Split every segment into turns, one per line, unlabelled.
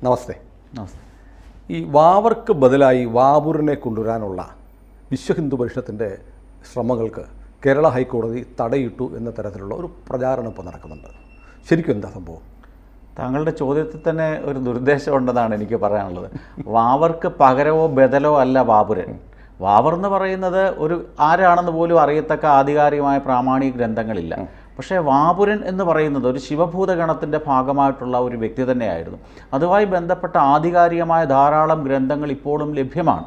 നമസ്തേ.
നമസ്തേ.
ഈ വാവർക്ക് ബദലായി വാവൂരിനെ കൊണ്ടുവരാനുള്ള വിശ്വ ഹിന്ദു പരിഷത്തിൻ്റെ ശ്രമങ്ങൾക്ക് കേരള ഹൈക്കോടതി തടയിട്ടു എന്ന തരത്തിലുള്ള ഒരു പ്രചാരണം ഇപ്പോൾ നടക്കുന്നുണ്ട്. ശരിക്കും എന്താ സംഭവം?
താങ്കളുടെ ചോദ്യത്തിൽ തന്നെ ഒരു ദുരുദ്ദേശം ഉണ്ടെന്നാണ് എനിക്ക് പറയാനുള്ളത്. വാവർക്ക് പകരമോ ബദലോ അല്ല വാവൂരൻ. വാവർ എന്ന് പറയുന്നത് ഒരു ആരാണെന്ന് പോലും അറിയത്തക്ക ആധികാരികമായ പ്രാമാണിക ഗ്രന്ഥങ്ങളില്ല. പക്ഷേ വാവൂരൻ എന്ന് പറയുന്നത് ഒരു ശിവഭൂതഗണത്തിൻ്റെ ഭാഗമായിട്ടുള്ള ഒരു വ്യക്തി തന്നെയായിരുന്നു. അതുമായി ബന്ധപ്പെട്ട ആധികാരികമായ ധാരാളം ഗ്രന്ഥങ്ങൾ ഇപ്പോഴും ലഭ്യമാണ്.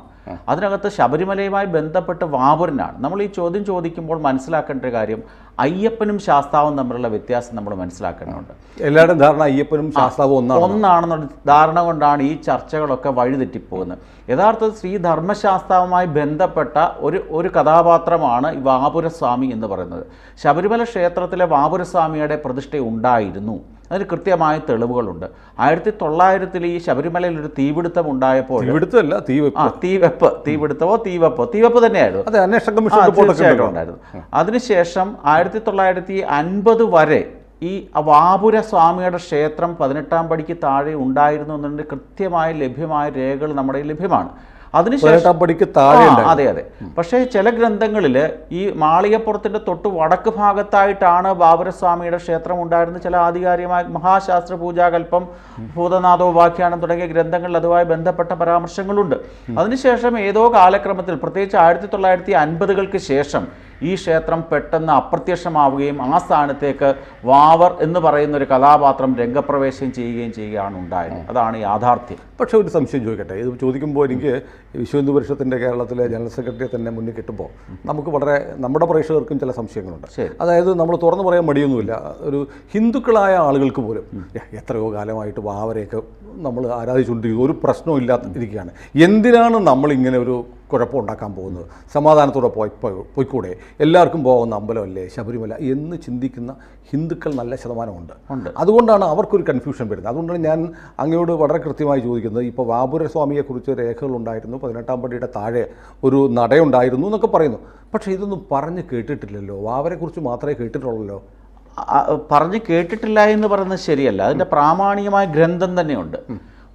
അതിനകത്ത് ശബരിമലയുമായി ബന്ധപ്പെട്ട് വാവൂരനാണ്. നമ്മൾ ഈ ചോദ്യം ചോദിക്കുമ്പോൾ മനസ്സിലാക്കേണ്ട ഒരു കാര്യം, അയ്യപ്പനും ശാസ്താവും തമ്മിലുള്ള വ്യത്യാസം നമ്മൾ മനസ്സിലാക്കേണ്ടതുണ്ട്.
എല്ലാവരും ധാരണ അയ്യപ്പനും ശാസ്താവും
ഒന്നാണെന്നുള്ള ധാരണ കൊണ്ടാണ് ഈ ചർച്ചകളൊക്കെ വഴിതെറ്റിപ്പോകുന്നത്. യഥാർത്ഥത്തിൽ ശ്രീ ധർമ്മശാസ്താവുമായി ബന്ധപ്പെട്ട ഒരു കഥാപാത്രമാണ് ഈ വാപുരസ്വാമി എന്ന് പറയുന്നത്. ശബരിമല ക്ഷേത്രത്തിലെ വാപുരസ്വാമിയുടെ പ്രതിഷ്ഠ ഉണ്ടായിരുന്നു. അതിന് കൃത്യമായ തെളിവുകളുണ്ട്. 1900 ഈ ശബരിമലയിൽ ഒരു തീപിടുത്തം ഉണ്ടായപ്പോൾ, തീവെപ്പ് തന്നെയായിരുന്നു, തീർച്ചയായിട്ടും ഉണ്ടായിരുന്നു. അതിനുശേഷം 1950 വരെ ഈ വാപുരസ്വാമിയുടെ ക്ഷേത്രം 18-ാം പടിക്ക് താഴെ ഉണ്ടായിരുന്നു എന്നതിൻ്റെ കൃത്യമായ ലഭ്യമായ രേഖകൾ നമ്മുടെ ലഭ്യമാണ്. അതിനുശേഷം അതെ. പക്ഷേ ചില ഗ്രന്ഥങ്ങളിൽ ഈ മാളികപ്പുറത്തിൻ്റെ തൊട്ട് വടക്ക് ഭാഗത്തായിട്ടാണ് വാപുരസ്വാമിയുടെ ക്ഷേത്രം ഉണ്ടായിരുന്നത്. ചില ആധികാരികമായ മഹാശാസ്ത്ര പൂജാകൽപ്പം, ഭൂതനാഥോപാഖ്യാനം തുടങ്ങിയ ഗ്രന്ഥങ്ങളിൽ അതുമായി ബന്ധപ്പെട്ട പരാമർശങ്ങളുണ്ട്. അതിനുശേഷം ഏതോ കാലക്രമത്തിൽ, പ്രത്യേകിച്ച് 1950-കൾക്ക് ശേഷം ഈ ക്ഷേത്രം പെട്ടെന്ന് അപ്രത്യക്ഷമാവുകയും ആ സ്ഥാനത്തേക്ക് വാവർ എന്ന് പറയുന്ന ഒരു കഥാപാത്രം രംഗപ്രവേശം ചെയ്യുകയാണ് ഉണ്ടായത്. അതാണ് യാഥാർത്ഥ്യം.
പക്ഷേ ഒരു സംശയം ചോദിക്കട്ടെ. ഇത് ചോദിക്കുമ്പോൾ എനിക്ക് വിശ്വ ഹിന്ദു പരിഷത്തിൻ്റെ കേരളത്തിലെ ജനറൽ സെക്രട്ടറിയെ തന്നെ മുന്നിൽ കിട്ടുമ്പോൾ നമുക്ക് വളരെ നമ്മുടെ പ്രേക്ഷകർക്കും ചില സംശയങ്ങളുണ്ട്. അതായത് നമ്മൾ തുറന്നു പറയാൻ മടിയൊന്നുമില്ല. ഒരു ഹിന്ദുക്കളായ ആളുകൾക്ക് പോലും എത്രയോ കാലമായിട്ട് വാവരെയൊക്കെ നമ്മൾ ആരാധിച്ചുകൊണ്ടിരിക്കുന്നു, ഒരു പ്രശ്നവും ഇല്ലാതിരിക്കുകയാണ്. എന്തിനാണ് നമ്മളിങ്ങനെ ഒരു കുഴപ്പമുണ്ടാക്കാൻ പോകുന്നത്? സമാധാനത്തോടെ പോയിക്കൂടെ? എല്ലാവർക്കും പോകുന്ന അമ്പലമല്ലേ ശബരിമല എന്ന് ചിന്തിക്കുന്ന ഹിന്ദുക്കൾ നല്ല ശതമാനമുണ്ട്. അതുകൊണ്ടാണ് അവർക്കൊരു കൺഫ്യൂഷൻ വരുന്നത്. അതുകൊണ്ടാണ് ഞാൻ അങ്ങയോട് വളരെ കൃത്യമായി ചോദിക്കുന്നത്. ഇപ്പോൾ വാപുരസ്വാമിയെക്കുറിച്ച് രേഖകളുണ്ടായിരുന്നു, 18-ാം പടിയുടെ താഴെ ഒരു നടയുണ്ടായിരുന്നു എന്നൊക്കെ പറയുന്നു. പക്ഷേ ഇതൊന്നും പറഞ്ഞ് കേട്ടിട്ടില്ലല്ലോ. വാവരെക്കുറിച്ച് മാത്രമേ കേട്ടിട്ടുള്ളല്ലോ.
പറഞ്ഞ് കേട്ടിട്ടില്ല എന്ന് പറയുന്നത് ശരിയല്ല. അതിൻ്റെ പ്രാമാണികമായ ഗ്രന്ഥം തന്നെയുണ്ട്.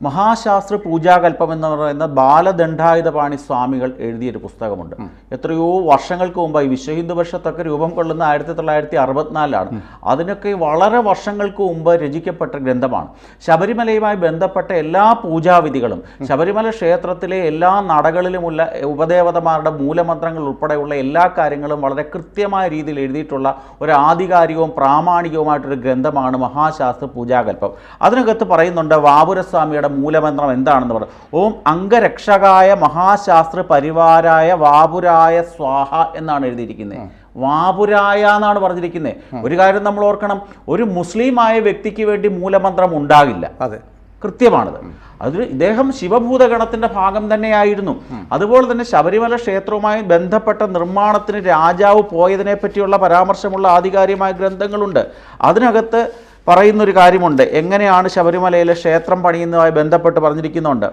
മഹാശാസ്ത്ര പൂജാകൽപ്പം എന്ന് പറയുന്ന ബാലദണ്ഡായുധപാണി സ്വാമികൾ എഴുതിയൊരു പുസ്തകമുണ്ട്. എത്രയോ വർഷങ്ങൾക്ക് മുമ്പായി വിശ്വ ഹിന്ദു പരിഷത്തൊക്കെ രൂപം കൊള്ളുന്ന 1964-ലാണ്. അതിനൊക്കെ വളരെ വർഷങ്ങൾക്ക് മുമ്പ് രചിക്കപ്പെട്ട ഗ്രന്ഥമാണ്. ശബരിമലയുമായി ബന്ധപ്പെട്ട എല്ലാ പൂജാവിധികളും, ശബരിമല ക്ഷേത്രത്തിലെ എല്ലാ നടകളിലുമുള്ള ഉപദേവതമാരുടെ മൂലമന്ത്രങ്ങൾ ഉൾപ്പെടെയുള്ള എല്ലാ കാര്യങ്ങളും വളരെ കൃത്യമായ രീതിയിൽ എഴുതിയിട്ടുള്ള ഒരു ആധികാരികവും പ്രാമാണികവുമായിട്ടൊരു ഗ്രന്ഥമാണ് മഹാശാസ്ത്ര പൂജാകൽപ്പം. അതിനകത്ത് പറയുന്നുണ്ട് വാപുരസ്വാമിയുടെ മൂലമന്ത്രം എന്താണെന്ന് പറഞ്ഞു. ഓം അംഗരക്ഷകായ മഹാശാസ്ത്ര പരിവാരായ വാപുരായ സ്വാഹ എന്നാണ് എഴുതിയിരിക്കുന്നത്. വാപുരായ എന്നാണ് പറഞ്ഞിരിക്കുന്നത്. ഒരു കാര്യം നമ്മൾ ഓർക്കണം, ഒരു മുസ്ലിമായ വ്യക്തിക്ക് വേണ്ടി മൂലമന്ത്രം ഉണ്ടാകില്ല.
അതെ,
കൃത്യമാണത്. അത് ഇദ്ദേഹം ശിവഭൂതഗണത്തിൻ്റെ ഭാഗം തന്നെയായിരുന്നു. അതുപോലെ തന്നെ ശബരിമല ക്ഷേത്രവുമായി ബന്ധപ്പെട്ട നിർമ്മാണത്തിന് രാജാവ് പോയതിനെ പറ്റിയുള്ള പരാമർശമുള്ള ആധികാരികമായ ഗ്രന്ഥങ്ങളുണ്ട്. അതിനകത്ത് പറയുന്നൊരു കാര്യമുണ്ട്. എങ്ങനെയാണ് ശബരിമലയിലെ ക്ഷേത്രം പണിയുന്നതുമായി ബന്ധപ്പെട്ട് പറഞ്ഞിരിക്കുന്നുണ്ട്.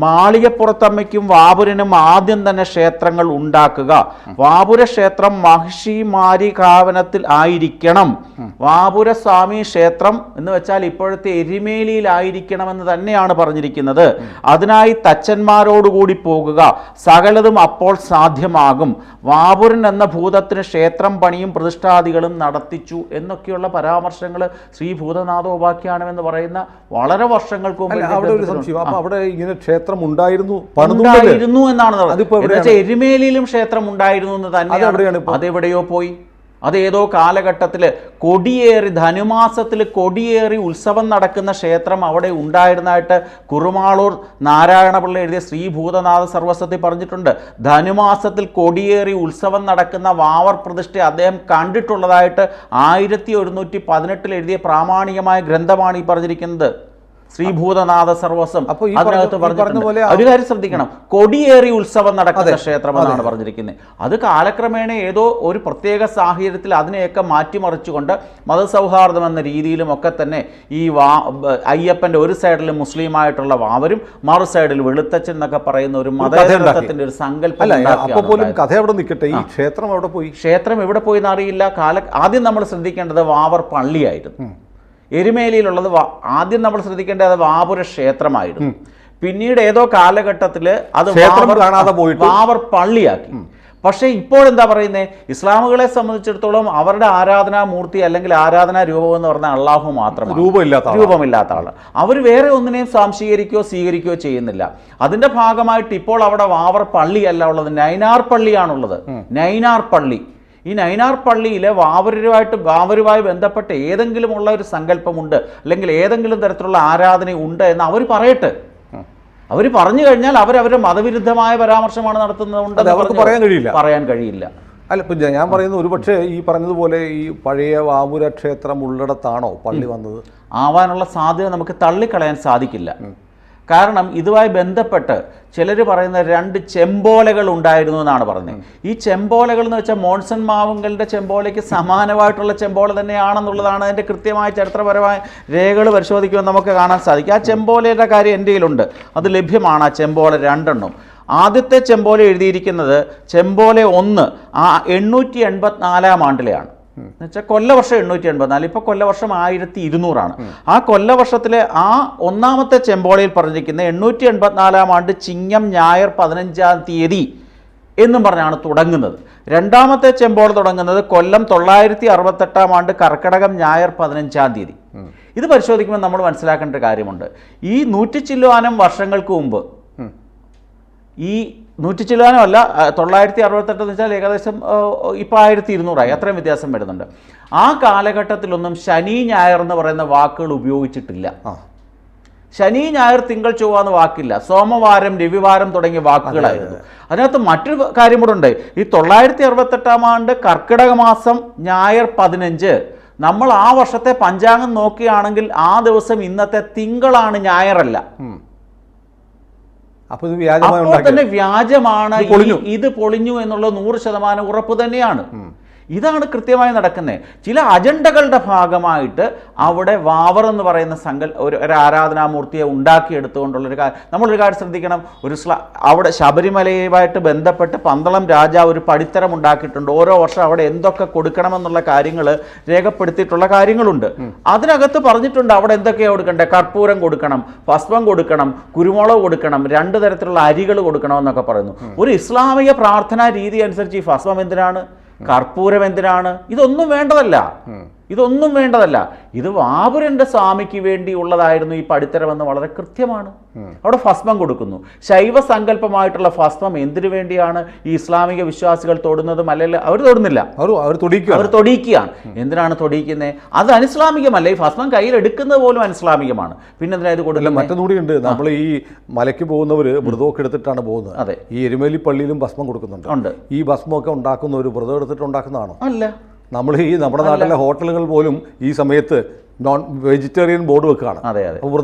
മാളികപ്പുറത്തമ്മയ്ക്കും വാപുരനും ആദ്യം തന്നെ ക്ഷേത്രങ്ങൾ ഉണ്ടാക്കുക. വാപുര ക്ഷേത്രം മഹിഷിമാരികാവനത്തിൽ ആയിരിക്കണം. വാപുരസ്വാമി ക്ഷേത്രം എന്ന് വെച്ചാൽ ഇപ്പോഴത്തെ എരുമേലിയിലായിരിക്കണമെന്ന് തന്നെയാണ് പറഞ്ഞിരിക്കുന്നത്. അതിനായി തച്ചന്മാരോടുകൂടി പോകുക, സകലതും അപ്പോൾ സാധ്യമാകും. വാപുരൻ എന്ന ഭൂതത്തിന് ക്ഷേത്രം പണിയും പ്രതിഷ്ഠാദികളും നടത്തിച്ചു എന്നൊക്കെയുള്ള പരാമർശങ്ങൾ ശ്രീ ഭൂതനാഥോപാഖ്യാനം എന്ന് പറയുന്ന വളരെ വർഷങ്ങൾക്ക് മുമ്പ്
അവിടെ ഇങ്ങനെ ക്ഷേത്രം ഉണ്ടായിരുന്നു
എന്നാണ്. എരുമേലിയിലും ക്ഷേത്രം ഉണ്ടായിരുന്നു എന്ന് തന്നെയാണ്. അതെവിടെയോ പോയി. അതേതോ കാലഘട്ടത്തിൽ കൊടിയേറി, ധനുമാസത്തിൽ കൊടിയേറി ഉത്സവം നടക്കുന്ന ക്ഷേത്രം അവിടെ ഉണ്ടായിരുന്നതായിട്ട് കുറുമാളൂർ നാരായണപിള്ള എഴുതിയ ശ്രീ ഭൂതനാഥ സർവസ്വത്തിൽ പറഞ്ഞിട്ടുണ്ട്. ധനുമാസത്തിൽ കൊടിയേറി ഉത്സവം നടക്കുന്ന വാവർ പ്രതിഷ്ഠ അദ്ദേഹം കണ്ടിട്ടുള്ളതായിട്ട് 1118 എഴുതിയ പ്രാമാണികമായ ഗ്രന്ഥമാണ് ഈ പറഞ്ഞിരിക്കുന്നത്. ശ്രീഭൂതനാഥ സർവസ്വം. അതിനകത്ത് പറഞ്ഞിട്ടുണ്ട്. ഒരു കാര്യം ശ്രദ്ധിക്കണം, കൊടിയേറി ഉത്സവം നടക്കുന്ന ക്ഷേത്രം എന്നാണ് പറഞ്ഞിരിക്കുന്നത്. അത് കാലക്രമേണ ഏതോ ഒരു പ്രത്യേക സാഹചര്യത്തിൽ അതിനെയൊക്കെ മാറ്റിമറിച്ചുകൊണ്ട് മതസൗഹാർദ്ദം എന്ന രീതിയിലും ഒക്കെ തന്നെ ഈ അയ്യപ്പൻ്റെ ഒരു സൈഡിൽ മുസ്ലിമായിട്ടുള്ള വാവരും മറു സൈഡിൽ വെളുത്തച്ഛൻ എന്നൊക്കെ പറയുന്ന ഒരു മതത്തിന്റെ ഒരു സങ്കല്പം.
കഥ എവിടെ നിൽക്കട്ടെ, ഈ ക്ഷേത്രം എവിടെ പോയി?
ക്ഷേത്രം എവിടെ പോയി എന്നറിയില്ല. ആദ്യം നമ്മൾ ശ്രദ്ധിക്കേണ്ടത് വാവർ പള്ളിയായിരുന്നു. എരുമേലിയിലുള്ളത് ആദ്യം നമ്മൾ ശ്രദ്ധിക്കേണ്ടത് അത് വാപുര ക്ഷേത്രമായിരുന്നു. പിന്നീട് ഏതോ കാലഘട്ടത്തിൽ അത് വാവർ പള്ളിയാക്കി. പക്ഷേ ഇപ്പോഴെന്താ പറയുന്നത്, ഇസ്ലാമുകളെ സംബന്ധിച്ചിടത്തോളം അവരുടെ ആരാധനാമൂർത്തി അല്ലെങ്കിൽ ആരാധനാ രൂപം എന്ന് പറഞ്ഞാൽ അള്ളാഹു മാത്രമാണ്, രൂപമില്ലാത്ത ആൾ. അവർ വേറെ ഒന്നിനെയും സ്വാംശീകരിക്കുകയോ സ്വീകരിക്കുകയോ ചെയ്യുന്നില്ല. അതിന്റെ ഭാഗമായിട്ട് ഇപ്പോൾ അവിടെ വാവർ പള്ളിയല്ല ഉള്ളത്, നൈനാർ പള്ളിയാണുള്ളത്. നൈനാർ പള്ളി, ഈ നൈനാർ പള്ളിയിലെ വാവരുമായി ബന്ധപ്പെട്ട് ഏതെങ്കിലും ഉള്ള ഒരു സങ്കല്പമുണ്ട് അല്ലെങ്കിൽ ഏതെങ്കിലും തരത്തിലുള്ള ആരാധന ഉണ്ട് എന്ന് അവർ പറയട്ടെ. അവർ പറഞ്ഞു കഴിഞ്ഞാൽ അവരവരുടെ മതവിരുദ്ധമായ പരാമർശമാണ് നടത്തുന്നത്,
അവർക്ക്
പറയാൻ കഴിയില്ല.
അല്ല, ഇപ്പം ഞാൻ പറയുന്നത് ഒരുപക്ഷെ ഈ പറഞ്ഞതുപോലെ ഈ പഴയ വാവുര ക്ഷേത്രം ഉള്ളിടത്താണോ പള്ളി വന്നത്?
ആവാനുള്ള സാധ്യത നമുക്ക് തള്ളിക്കളയാൻ സാധിക്കില്ല. കാരണം ഇതുമായി ബന്ധപ്പെട്ട് ചിലർ പറയുന്ന 2 ചെമ്പോലകൾ ഉണ്ടായിരുന്നു എന്നാണ് പറഞ്ഞത്. ഈ ചെമ്പോലകൾ എന്ന് വെച്ചാൽ മോൺസൺ മാവുങ്കലിൻ്റെ ചെമ്പോലയ്ക്ക് സമാനമായിട്ടുള്ള ചെമ്പോല തന്നെയാണെന്നുള്ളതാണ് അതിൻ്റെ കൃത്യമായ ചരിത്രപരമായ രേഖകൾ പരിശോധിക്കുമ്പോൾ നമുക്ക് കാണാൻ സാധിക്കും. ആ ചെമ്പോലയുടെ കാര്യം എൻ്റെ കയ്യിലുണ്ട്, അത് ലഭ്യമാണ്. ആ ചെമ്പോല 2 എണ്ണം. ആദ്യത്തെ ചെമ്പോല എഴുതിയിരിക്കുന്നത് ചെമ്പോല 1 884 ആണ്ടിലെയാണ്. എന്നുവെച്ചാൽ കൊല്ലവർഷം 884, ഇപ്പോൾ കൊല്ലവർഷം 1200 ആ കൊല്ലവർഷത്തിലെ ആ ഒന്നാമത്തെ ചെമ്പോളയിൽ പറഞ്ഞിരിക്കുന്നത് 884 ആണ്ട് ചിങ്ങം ഞായർ 15-ാം തീയതി എന്നും പറഞ്ഞാണ് തുടങ്ങുന്നത്. രണ്ടാമത്തെ ചെമ്പോള തുടങ്ങുന്നത് കൊല്ലം 968 ആണ്ട് കർക്കിടകം ഞായർ 15-ാം തീയതി. ഇത് പരിശോധിക്കുമ്പോൾ നമ്മൾ മനസ്സിലാക്കേണ്ട ഒരു കാര്യമുണ്ട്. ഈ 100 ചില്ലുവാനം വർഷങ്ങൾക്ക് മുമ്പ്, ഈ 100 ചില്ലുവാനം അല്ല, 968 എന്ന് വെച്ചാൽ ഏകദേശം ഇപ്പോൾ 1200 അത്രയും വ്യത്യാസം വരുന്നുണ്ട്. ആ കാലഘട്ടത്തിലൊന്നും ശനി ഞായർ എന്ന് പറയുന്ന വാക്കുകൾ ഉപയോഗിച്ചിട്ടില്ല. ശനി ഞായർ തിങ്കൾ ചൊവ്വ എന്ന വാക്കില്ല, സോമവാരം രവിവാരം തുടങ്ങിയ വാക്കുകളായിരുന്നു. അതിനകത്ത് മറ്റൊരു കാര്യം കൂടെ ഉണ്ട്. ഈ 968 ആണ്ട് കർക്കിടക മാസം ഞായർ 15, നമ്മൾ ആ വർഷത്തെ പഞ്ചാംഗം നോക്കുകയാണെങ്കിൽ ആ ദിവസം ഇന്നത്തെ തിങ്കളാണ്, ഞായറല്ല. അപ്പോൾ തന്നെ വ്യാജമാണ്, ഇത് പൊളിഞ്ഞു എന്നുള്ളത് 100% ഉറപ്പ് തന്നെയാണ്. ഇതാണ് കൃത്യമായി നടക്കുന്നത്. ചില അജണ്ടകളുടെ ഭാഗമായിട്ട് അവിടെ വാവർ എന്ന് പറയുന്ന ഒരു ആരാധനാമൂർത്തിയെ ഉണ്ടാക്കിയെടുത്തുകൊണ്ടുള്ളൊരു കാര്യം. നമ്മളൊരു കാര്യം ശ്രദ്ധിക്കണം. അവിടെ ശബരിമലയുമായിട്ട് ബന്ധപ്പെട്ട് പന്തളം രാജാവ് ഒരു പടിത്തരം ഉണ്ടാക്കിയിട്ടുണ്ട്. ഓരോ വർഷം അവിടെ എന്തൊക്കെ കൊടുക്കണമെന്നുള്ള കാര്യങ്ങൾ രേഖപ്പെടുത്തിയിട്ടുള്ള കാര്യങ്ങളുണ്ട്. അതിനകത്ത് പറഞ്ഞിട്ടുണ്ട് അവിടെ എന്തൊക്കെയാണ് കൊടുക്കേണ്ടത്. കർപ്പൂരം കൊടുക്കണം, ഭസ്മം കൊടുക്കണം, കുരുമുളക് കൊടുക്കണം, 2 തരത്തിലുള്ള അരികൾ കൊടുക്കണമെന്നൊക്കെ പറയുന്നു. ഒരു ഇസ്ലാമിക പ്രാർത്ഥനാ രീതി അനുസരിച്ച് ഈ ഭസ്മം എന്തിനാണ്, കർപ്പൂരം എന്തിനാണ്? ഇതൊന്നും വേണ്ടതല്ല. ഇത് വാപുരന്റെ സ്വാമിക്ക് വേണ്ടി ഉള്ളതായിരുന്നു ഈ പടിത്തരമെന്ന് വളരെ കൃത്യമാണ്. അവിടെ ഭസ്മം കൊടുക്കുന്നു. ശൈവ സങ്കല്പമായിട്ടുള്ള ഭസ്മം എന്തിനു വേണ്ടിയാണ് ഈ ഇസ്ലാമിക വിശ്വാസികൾ തൊടുന്നതും അല്ലെങ്കിൽ അവർ തൊടുന്നില്ല, അവർ തൊടിക്കുകയാണ്. എന്തിനാണ് തൊടിക്കുന്നത്? അത് അനിസ്ലാമികമല്ല. ഈ ഭസ്മം കയ്യിലെടുക്കുന്നത് പോലും അനിസ്ലാമികമാണ്. പിന്നെ എന്തിനാ ഇത് കൊടുക്കുന്നത്?
മറ്റൊന്നുകൂടിയുണ്ട്. നമ്മൾ ഈ മലയ്ക്ക് പോകുന്നവർ വ്രതമൊക്കെ എടുത്തിട്ടാണ് പോകുന്നത്.
അതെ,
ഈ എരുമേലി പള്ളിയിലും ഭസ്മം കൊടുക്കുന്നുണ്ട്. ഈ ഭസ്മമൊക്കെ ഉണ്ടാക്കുന്ന ഒരു വ്രതം എടുത്തിട്ട് ഉണ്ടാക്കുന്നതാണോ?
അല്ല.
നമ്മുടെ നാട്ടിലെ ഹോട്ടലുകൾ പോലും ഈ സമയത്ത് നോൺ വെജിറ്റേറിയൻ ബോർഡ് വെക്കുകയാണ്.
അതെ,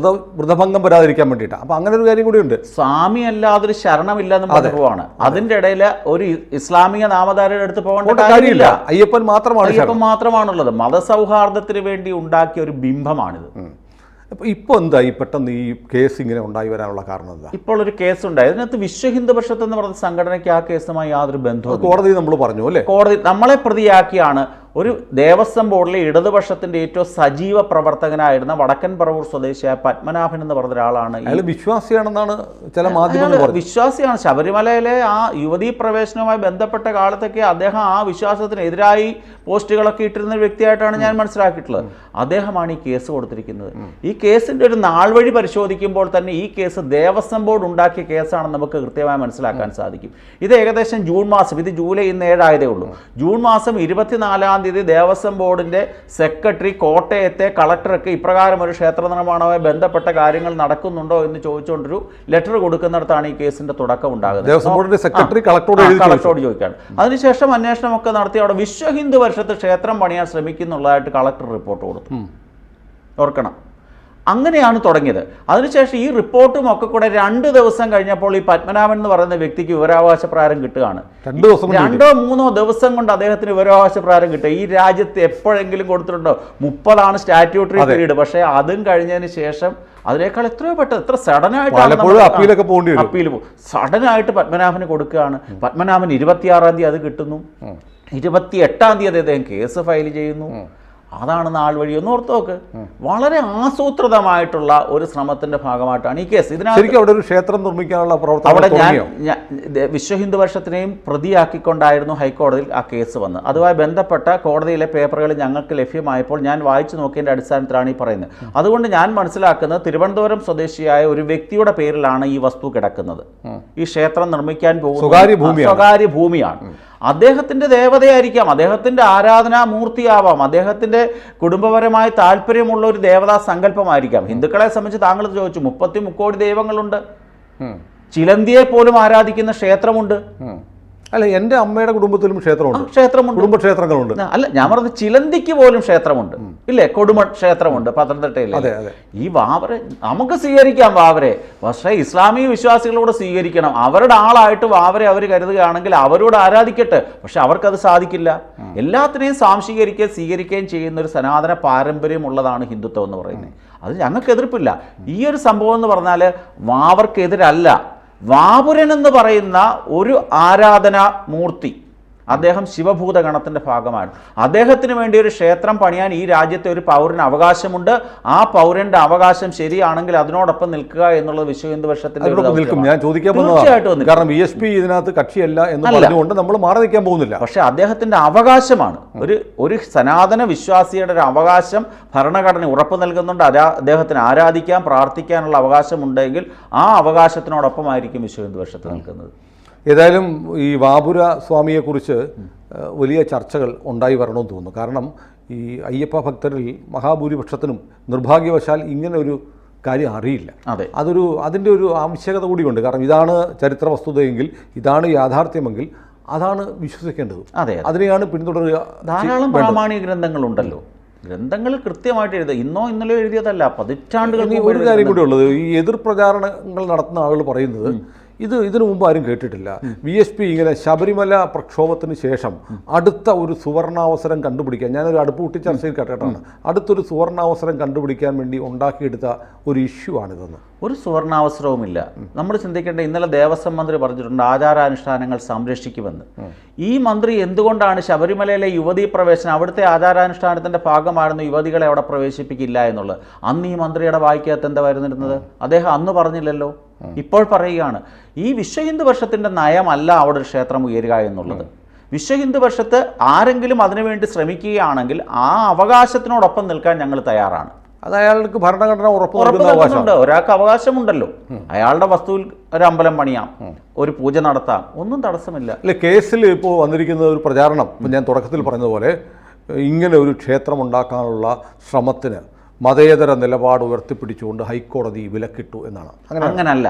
വ്രതഭംഗം വരാതിരിക്കാൻ വേണ്ടിയിട്ടാണ്. അപ്പൊ അങ്ങനെ ഒരു കാര്യം കൂടി ഉണ്ട്.
സ്വാമി അല്ലാതൊരു ശരണമില്ലെന്ന് പറഞ്ഞതാണ്. അതിന്റെ ഇടയിൽ ഒരു ഇസ്ലാമിക നാമധാരയുടെ അടുത്ത് പോകേണ്ട കാര്യമില്ല.
അയ്യപ്പൻ
മാത്രമാണുള്ളത്. മതസൗഹാർദ്ദത്തിന് വേണ്ടി ഉണ്ടാക്കിയ ഒരു ബിംബമാണിത്.
ഇപ്പോൾ എന്തായി പെട്ടെന്ന് ഈ കേസ് ഇങ്ങനെ ഉണ്ടായി വരാനുള്ള കാരണം എന്താ?
ഇപ്പോൾ ഒരു കേസ് ഉണ്ടായി. അതിനകത്ത് വിശ്വ ഹിന്ദു പരിഷത്ത് എന്ന് പറഞ്ഞ സംഘടനയ്ക്ക് ആ കേസുമായി യാതൊരു ബന്ധവും.
കോടതി നമ്മൾ പറഞ്ഞു അല്ലേ,
കോടതി നമ്മളെ പ്രതിയാക്കിയാണ് ഒരു ദേവസ്വം ബോർഡിലെ ഇടതുപക്ഷത്തിന്റെ ഏറ്റവും സജീവ പ്രവർത്തകനായിരുന്ന വടക്കൻ പറവൂർ സ്വദേശിയായ പത്മനാഭൻ എന്ന് പറഞ്ഞ ഒരാളാണ്.
വിശ്വാസിയാണെന്നാണ് ചില മാധ്യമങ്ങൾ.
വിശ്വാസിയാണ്. ശബരിമലയിലെ ആ യുവതീ പ്രവേശനവുമായി ബന്ധപ്പെട്ട കാലത്തൊക്കെ അദ്ദേഹം ആ വിശ്വാസത്തിനെതിരായി പോസ്റ്റുകളൊക്കെ ഇട്ടിരുന്ന വ്യക്തിയായിട്ടാണ് ഞാൻ മനസ്സിലാക്കിയിട്ടുള്ളത്. അദ്ദേഹമാണ് ഈ കേസ് കൊടുത്തിരിക്കുന്നത്. ഈ കേസിന്റെ ഒരു നാൾ വഴി പരിശോധിക്കുമ്പോൾ തന്നെ ഈ കേസ് ദേവസ്വം ബോർഡ് ഉണ്ടാക്കിയ കേസാണെന്ന് നമുക്ക് കൃത്യമായി മനസ്സിലാക്കാൻ സാധിക്കും. ഇത് ഏകദേശം ജൂൺ മാസം, ഇത് ജൂലൈ ഇന്ന് 7 ആയതേ ഉള്ളൂ. ജൂൺ മാസം 24-ാം തീയതി ദേവസ്വം ബോർഡിന്റെ സെക്രട്ടറി കോട്ടയത്തെ കളക്ടർക്ക് ഇപ്രകാരം ഒരു ക്ഷേത്ര നിർമ്മാണവുമായി ബന്ധപ്പെട്ട കാര്യങ്ങൾ നടക്കുന്നുണ്ടോ എന്ന് ചോദിച്ചുകൊണ്ടൊരു ലെറ്റർ കൊടുക്കുന്നിടത്താണ് ഈ കേസിന്റെ തുടക്കം ഉണ്ടാകുന്നത്.
ദേവസ്വം ബോർഡിന്റെ സെക്രട്ടറി
കളക്ടറോട് ചോദിക്കുകയാണ്. അതിനുശേഷം അന്വേഷണമൊക്കെ നടത്തി അവിടെ വിശ്വ ഹിന്ദു പരിഷത്ത് ക്ഷേത്രം പണിയാൻ ശ്രമിക്കുന്നുള്ളതായിട്ട് കളക്ടർ റിപ്പോർട്ട് കൊടുത്തു. ഓർക്കണം, അങ്ങനെയാണ് തുടങ്ങിയത്. അതിനുശേഷം ഈ റിപ്പോർട്ടും ഒക്കെ കൂടെ 2 ദിവസം കഴിഞ്ഞപ്പോൾ ഈ പത്മനാഭൻ എന്ന് പറയുന്ന വ്യക്തിക്ക് വിവരാവകാശ പ്രകാരം കിട്ടുകയാണ്. 2-3 ദിവസം കൊണ്ട് അദ്ദേഹത്തിന് വിവരാവകാശ പ്രകാരം കിട്ടുക. ഈ രാജ്യത്ത് എപ്പോഴെങ്കിലും കൊടുത്തിട്ടുണ്ടോ? 30 സ്റ്റാറ്റ്യൂട്ടറി പീരീഡ്. പക്ഷേ അതും കഴിഞ്ഞതിന് ശേഷം അതിനേക്കാൾ എത്രയോ പെട്ടെന്ന്, എത്ര സഡനായിട്ടാണ് അപ്പീൽ സഡനായിട്ട് പത്മനാഭന് കൊടുക്കുകയാണ്. പത്മനാഭൻ 26-ാം തീയതി അത് കിട്ടുന്നു. 28-ാം തീയതി അദ്ദേഹം കേസ് ഫയൽ ചെയ്യുന്നു. അതാണ് നാൾ വഴി. ഒന്ന് ഓർത്ത് നോക്ക്, വളരെ ആസൂത്രിതമായിട്ടുള്ള ഒരു ശ്രമത്തിന്റെ ഭാഗമായിട്ടാണ് ഈ കേസ്.
ശരിക്കും അവിടെ ഒരു ക്ഷേത്രം നിർമ്മിക്കാനുള്ള
അവിടെ ഞാൻ വിശ്വ ഹിന്ദു പരിഷത്തിനെയും പ്രതിയാക്കിക്കൊണ്ടായിരുന്നു ഹൈക്കോടതിയിൽ ആ കേസ് വന്നത്. അതുമായി ബന്ധപ്പെട്ട കോടതിയിലെ പേപ്പറുകൾ ഞങ്ങൾക്ക് ലഭ്യമായപ്പോൾ ഞാൻ വായിച്ചു നോക്കിയതിൻ്റെ അടിസ്ഥാനത്തിലാണ് ഈ പറയുന്നത്. അതുകൊണ്ട് ഞാൻ മനസ്സിലാക്കുന്നത് തിരുവനന്തപുരം സ്വദേശിയായ ഒരു വ്യക്തിയുടെ പേരിലാണ് ഈ വസ്തു കിടക്കുന്നത്. ഈ ക്ഷേത്രം നിർമ്മിക്കാൻ പോകുന്ന സ്വകാര്യ ഭൂമിയാണ്. അദ്ദേഹത്തിൻ്റെ ദേവതയായിരിക്കാം, അദ്ദേഹത്തിൻ്റെ ആരാധനാമൂർത്തിയാവാം, അദ്ദേഹത്തിൻ്റെ കുടുംബപരമായ താല്പര്യമുള്ള ഒരു ദേവതാ സങ്കല്പമായിരിക്കാം. ഹിന്ദുക്കളെ സംബന്ധിച്ച് താങ്കൾ ചോദിച്ചു, 30 മുക്കോടി ദൈവങ്ങളുണ്ട്, ചിലന്തിയെ പോലും ആരാധിക്കുന്ന ക്ഷേത്രമുണ്ട്.
അല്ല, എൻ്റെ അമ്മയുടെ കുടുംബത്തിലും ക്ഷേത്രമുണ്ട്,
കുടുംബക്ഷേത്രങ്ങളുണ്ട്. അല്ല, ഞാൻ പറഞ്ഞത് ചിലന്തിക്ക് പോലും ക്ഷേത്രമുണ്ട്, ഇല്ലേ? കൊടുമൺ ക്ഷേത്രമുണ്ട് പത്തനംതിട്ടയിൽ. ഈ വാവരെ നമുക്ക് സ്വീകരിക്കാം, വാവരെ, പക്ഷേ ഇസ്ലാമിക വിശ്വാസികളോട് സ്വീകരിക്കണം. അവരുടെ ആളായിട്ട് വാവരെ അവർ കരുതുകയാണെങ്കിൽ അവരോട് ആരാധിക്കട്ടെ. പക്ഷെ അവർക്കത് സാധിക്കില്ല. എല്ലാത്തിനെയും സാംശീകരിക്കുകയും സ്വീകരിക്കുകയും ചെയ്യുന്ന ഒരു സനാതന പാരമ്പര്യമുള്ളതാണ് ഹിന്ദുത്വം എന്ന് പറയുന്നത്. അത് ഞങ്ങൾക്ക് എതിർപ്പില്ല. ഈ ഒരു സംഭവം എന്ന് പറഞ്ഞാൽ വാവർക്കെതിരല്ല. വാപുരൻ എന്ന് പറയുന്ന ഒരു ആരാധനാ മൂർത്തി, അദ്ദേഹം ശിവഭൂതഗണത്തിൻ്റെ ഭാഗമാണ്. അദ്ദേഹത്തിന് വേണ്ടി ഒരു ക്ഷേത്രം പണിയാൻ ഈ രാജ്യത്തെ ഒരു പൗരന് അവകാശമുണ്ട്. ആ പൗരന്റെ അവകാശം ശരിയാണെങ്കിൽ അതിനോടൊപ്പം നിൽക്കുക എന്നുള്ളത് വിശ്വ ഹിന്ദു പരിഷത്തിന്റെ
ഞാൻ ചോദിക്കാൻ പോകുന്നത്, കാരണം BSP ഇതിനകത്ത് കക്ഷിയല്ല എന്ന് പറഞ്ഞുകൊണ്ട് നമ്മൾ മാറി നിൽക്കാൻ പോകുന്നില്ല.
പക്ഷെ അദ്ദേഹത്തിന്റെ അവകാശമാണ്, ഒരു സനാതന വിശ്വാസിയുടെ ഒരു അവകാശം ഭരണഘടന ഉറപ്പ് നൽകുന്നുണ്ട്. അദ്ദേഹത്തിന് ആരാധിക്കാൻ പ്രാർത്ഥിക്കാനുള്ള അവകാശം ഉണ്ടെങ്കിൽ ആ അവകാശത്തിനോടൊപ്പമായിരിക്കും വിശ്വ ഹിന്ദു പരിഷത്ത് നിൽക്കുന്നത്.
ഏതായാലും ഈ വാപുര സ്വാമിയെക്കുറിച്ച് വലിയ ചർച്ചകൾ ഉണ്ടായി വരണമെന്ന് തോന്നുന്നു. കാരണം ഈ അയ്യപ്പ ഭക്തരിൽ മഹാഭൂരിപക്ഷത്തിനും നിർഭാഗ്യവശാൽ ഇങ്ങനെ ഒരു കാര്യം അറിയില്ല. അതിൻ്റെ ഒരു ആവശ്യകത കൂടിയുണ്ട്. കാരണം ഇതാണ് ചരിത്ര വസ്തുതയെങ്കിൽ, ഇതാണ് യാഥാർത്ഥ്യമെങ്കിൽ അതാണ് വിശ്വസിക്കേണ്ടത്. അതിനെയാണ് പിന്തുടരുക.
ധാരാളം പ്രാമാണിക ഗ്രന്ഥങ്ങളുണ്ടല്ലോ, ഗ്രന്ഥങ്ങൾ കൃത്യമായിട്ട് എഴുതുക. ഇന്നോ ഇന്നലെ എഴുതിയതല്ല, പതിറ്റാണ്ടുകൾ.
ഒരു കാര്യം കൂടി ഉള്ളത്, ഈ എതിർ പ്രചാരണങ്ങൾ നടത്തുന്ന ആളുകൾ പറയുന്നത് ഇതിനു മുമ്പ് ആരും കേട്ടിട്ടില്ല. BSP ഇങ്ങനെ ശബരിമല പ്രക്ഷോഭത്തിന് ശേഷം അടുത്ത ഒരു സുവർണാവസരം കണ്ടുപിടിക്കാൻ, ഞാനൊരു അടുപ്പ് കൂട്ടി ചർച്ചയിൽ കേട്ടിട്ടാണ്, അടുത്തൊരു സുവർണാവസരം കണ്ടുപിടിക്കാൻ വേണ്ടി ഉണ്ടാക്കിയെടുത്ത ഒരു ഇഷ്യൂ ആണിതെന്ന്.
ഒരു സുവർണാവസരവുമില്ല. നമ്മൾ ചിന്തിക്കേണ്ട, ഇന്നലെ ദേവസ്വം മന്ത്രി പറഞ്ഞിട്ടുണ്ട് ആചാരാനുഷ്ഠാനങ്ങൾ സംരക്ഷിക്കുമെന്ന്. ഈ മന്ത്രി എന്തുകൊണ്ടാണ് ശബരിമലയിലെ യുവതീ പ്രവേശനം, അവിടുത്തെ ആചാരാനുഷ്ഠാനത്തിൻ്റെ ഭാഗമായിരുന്നു യുവതികളെ അവിടെ പ്രവേശിപ്പിക്കില്ല എന്നുള്ളത്? അന്ന് ഈ മന്ത്രിയുടെ വായിക്കകത്ത് എന്താ വരുന്നിരുന്നത്? അദ്ദേഹം അന്ന് പറഞ്ഞില്ലല്ലോ, ഇപ്പോൾ പറയുകയാണ്. ഈ വിശ്വ ഹിന്ദു പരിഷത്തിൻ്റെ നയമല്ല അവിടെ ഒരു ക്ഷേത്രം ഉയരുക എന്നുള്ളത്. വിശ്വ ഹിന്ദു പരിഷത്ത് ആരെങ്കിലും അതിനുവേണ്ടി ശ്രമിക്കുകയാണെങ്കിൽ ആ അവകാശത്തിനോടൊപ്പം നിൽക്കാൻ ഞങ്ങൾ തയ്യാറാണ്.
അത് അയാൾക്ക് ഭരണഘടന ഉറപ്പ്
നൽകുന്നുണ്ട്. ഒരാൾക്ക് അവകാശമുണ്ടല്ലോ, അയാളുടെ വസ്തുവിൽ ഒരു അമ്പലം പണിയാം, ഒരു പൂജ നടത്താം, ഒന്നും തടസ്സമില്ല.
അല്ലെ, കേസിൽ ഇപ്പോൾ വന്നിരിക്കുന്ന ഒരു പ്രചാരണം, ഞാൻ തുടക്കത്തിൽ പറഞ്ഞതുപോലെ, ഇങ്ങനെ ഒരു ക്ഷേത്രം ഉണ്ടാക്കാനുള്ള ശ്രമത്തിന് മതേതര നിലപാട് ഉയർത്തിപ്പിടിച്ചുകൊണ്ട് ഹൈക്കോടതി വിലക്കിട്ടു എന്നാണ്.
അങ്ങനല്ല.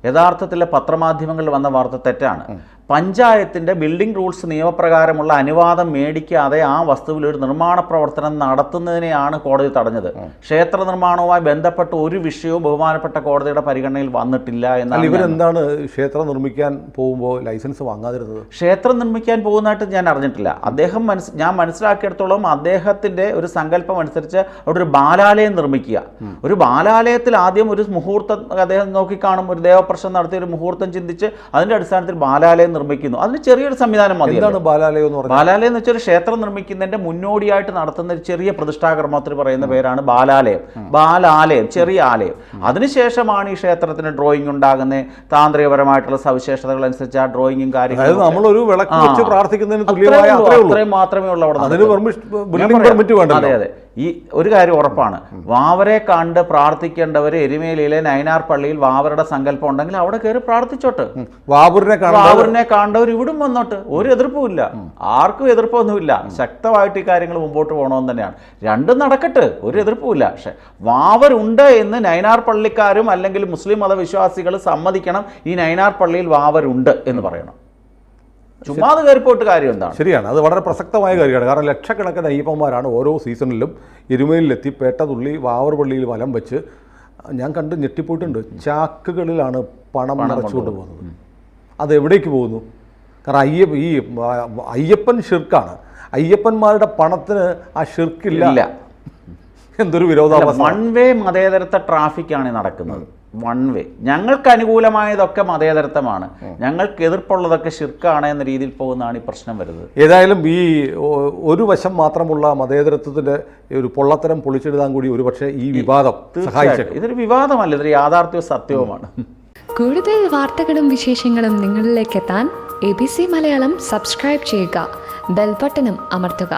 യഥാർത്ഥത്തിൽ പത്രമാധ്യമങ്ങളിൽ വന്ന വാർത്ത തെറ്റാണ്. പഞ്ചായത്തിൻ്റെ ബിൽഡിംഗ് റൂൾസ് നിയമപ്രകാരമുള്ള അനുവാദം മേടിക്കാതെ ആ വസ്തുവിൽ ഒരു നിർമ്മാണ പ്രവർത്തനം നടത്തുന്നതിനെയാണ് കോടതി തടഞ്ഞത്. ക്ഷേത്ര നിർമ്മാണവുമായി ബന്ധപ്പെട്ട ഒരു വിഷയവും ബഹുമാനപ്പെട്ട കോടതിയുടെ പരിഗണനയിൽ വന്നിട്ടില്ല എന്നാണ്.
ഇവരെന്താണ് ക്ഷേത്രം നിർമ്മിക്കാൻ പോകുമ്പോൾ ലൈസൻസ് വാങ്ങാതിരുന്നത്?
ക്ഷേത്രം നിർമ്മിക്കാൻ പോകുന്നതായിട്ട് ഞാൻ അറിഞ്ഞിട്ടില്ല. ഞാൻ മനസ്സിലാക്കിയെടുത്തോളം അദ്ദേഹത്തിൻ്റെ ഒരു സങ്കല്പം അനുസരിച്ച് അവിടെ ഒരു ബാലാലയം നിർമ്മിക്കുക. ഒരു ബാലാലയത്തിൽ ആദ്യം ഒരു മുഹൂർത്തം അദ്ദേഹം നോക്കിക്കാണും, ഒരു ദേവപ്രശ്നം നടത്തി ഒരു മുഹൂർത്തം ചിന്തിച്ച് അതിൻ്റെ അടിസ്ഥാനത്തിൽ ബാലാലയം നിർമ്മിക്കുന്നു. അതിന് ചെറിയൊരു സംവിധാനം മതി.
ബാലാലയം എന്ന് പറഞ്ഞാൽ?
ബാലാലയം എന്ന് വെച്ചാൽ ഒരു ക്ഷേത്രം നിർമ്മിക്കുന്നതിന്റെ മുന്നോടിയായിട്ട് നടത്തുന്ന ഒരു ചെറിയ പ്രതിഷ്ഠാകർമ്മത്തിന് പറയുന്ന പേരാണ് ബാലാലയം. ബാലാലയം, ചെറിയ ആലയം. അതിനുശേഷമാണ് ഈ ക്ഷേത്രത്തിന് ഡ്രോയിങ് ഉണ്ടാകുന്നത്. താന്ത്രികപരമായിട്ടുള്ള സവിശേഷതകൾ അനുസരിച്ച് ആ ഡ്രോയിങ്ങും കാര്യങ്ങളും
നമ്മളൊരു വിളക്ക് വെച്ച് പ്രാർത്ഥിക്കുന്നതിന്
അത്രയും മാത്രമേ ഉള്ളൂ അവിടെ. അതെ അതെ. ഈ ഒരു കാര്യം ഉറപ്പാണ്, വാവരെ കണ്ട് പ്രാർത്ഥിക്കേണ്ടവർ എരുമേലിയിലെ നൈനാർ പള്ളിയിൽ വാവരുടെ സങ്കല്പം ഉണ്ടെങ്കിൽ അവിടെ കയറി പ്രാർത്ഥിച്ചോട്ട്. വാവൂരിനെ കാണേണ്ടവർ ഇവിടും വന്നോട്ട്, ഒരു എതിർപ്പുമില്ല, ആർക്കും എതിർപ്പൊന്നുമില്ല. ശക്തമായിട്ട് ഈ കാര്യങ്ങൾ മുമ്പോട്ട് പോകണമെന്ന് തന്നെയാണ്. രണ്ടും നടക്കട്ടെ, ഒരു എതിർപ്പുമില്ല. പക്ഷെ വാവരുണ്ട് എന്ന് നൈനാർ പള്ളിക്കാരും അല്ലെങ്കിൽ മുസ്ലിം മതവിശ്വാസികൾ സമ്മതിക്കണം. ഈ നൈനാർ പള്ളിയിൽ വാവരുണ്ട് എന്ന് പറയണം. ചുമ്മാതെ കയറിപ്പോയിട്ട് കാര്യം എന്താണ്?
ശരിയാണ്, അത് വളരെ പ്രസക്തമായ കാര്യമാണ്. കാരണം ലക്ഷക്കണക്കിന് അയ്യപ്പന്മാരാണ് ഓരോ സീസണിലും എരുമേലിലെത്തി പേട്ടതുള്ളി വാവർ പള്ളിയിൽ വലം വെച്ച്, ഞാൻ കണ്ട് ഞെട്ടിപ്പോയിട്ടുണ്ട്, ചാക്കുകളിലാണ് പണം നിറച്ചുകൊണ്ട് പോകുന്നത്. അതെവിടേക്ക് പോകുന്നു? കാരണം ഈ അയ്യപ്പൻ ഷിർക്കാണ്. അയ്യപ്പന്മാരുടെ പണത്തിന് ആ ഷിർക്കില്ല. എന്തൊരു വിരോധാഭാസം!
വൺ വേ മതേതരത്വ ട്രാഫിക്കാണ് നടക്കുന്നത്. One way. ഞങ്ങൾക്ക് അനുകൂലമായതൊക്കെ മതേതരത്വമാണ്, ഞങ്ങൾക്ക് എതിർപ്പുള്ളതൊക്കെ ശിർക്കാണ് എന്ന രീതിയിൽ പോകുന്നതാണ് ഈ പ്രശ്നം വരുന്നത്.
ഏതായാലും ഈ ഒരു വശം മാത്രമുള്ള മതേതരത്വത്തിന്റെ ഒരു പൊള്ളത്തരം പൊളിച്ചെഴുതാൻ കൂടി ഒരുപക്ഷെ ഈ വിവാദം സഹായിച്ചേക്കും.
ഇതൊരു വിവാദമല്ല, ഇതൊരു യാഥാർത്ഥ്യവും സത്യവുമാണ്.
കൂടുതൽ വാർത്തകളും വിശേഷങ്ങളും നിങ്ങളിലേക്ക് എത്താൻ ABC മലയാളം സബ്സ്ക്രൈബ് ചെയ്യുക, ബെൽ ബട്ടണും അമർത്തുക.